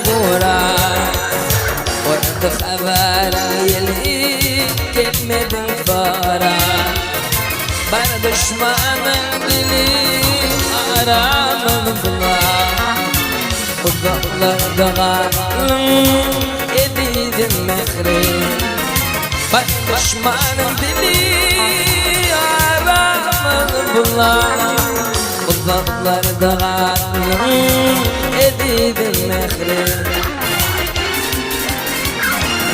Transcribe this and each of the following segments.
غورا ورد خبر يلي كلمة فارا بر دشمن دلی آرام بلا خداlar dağarım edildim mehri bak düşmanım dili aramın bulan Khudlar dağarım edildim mehri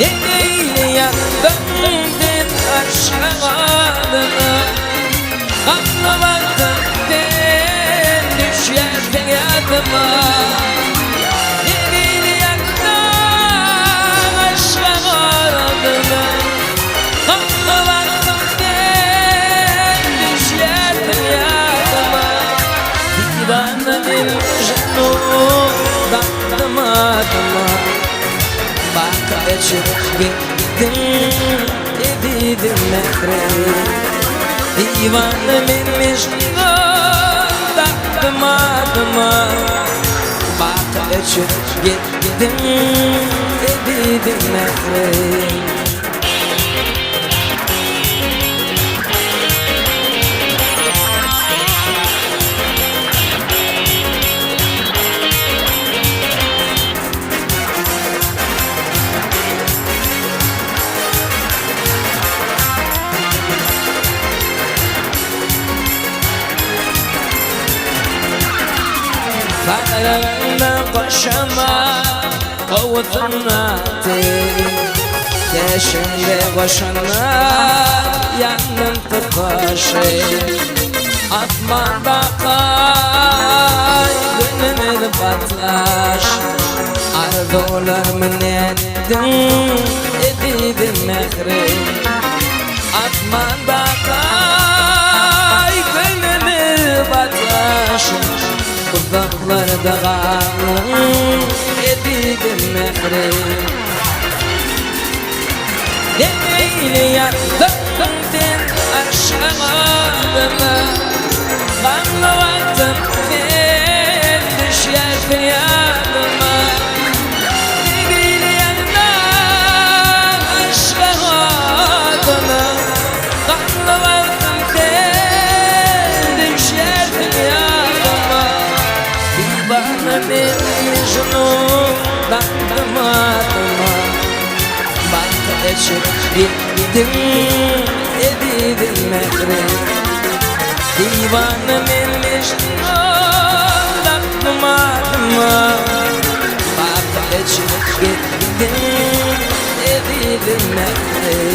Neyle yandım aşağıdına anlamadım ben düşerken yadıma Bak geçip gittim edildim mehri Divanımın mecnun taktım adıma Bak geçip gittim edildim mehri Farlarına koşama Kovutunatı Keşinde koşana Yandım tıkaşı Atman bakay Gönlümün patlaş Ardolarımın ettim Edildim mehri Atman bakay Gönlümün patlaş Khudlar dağarım edildim mehri Neyle yandım den aşağıdına Anlamadım ben düşerken yadıma Neyle yandım aşağıdına Anlamadım ben düşerken yadıma Bana mecnun taktım adıma Bak geçip gittim edildim mehri Divanımın mecnun taktım adıma Bak geçip gittim edildim mehri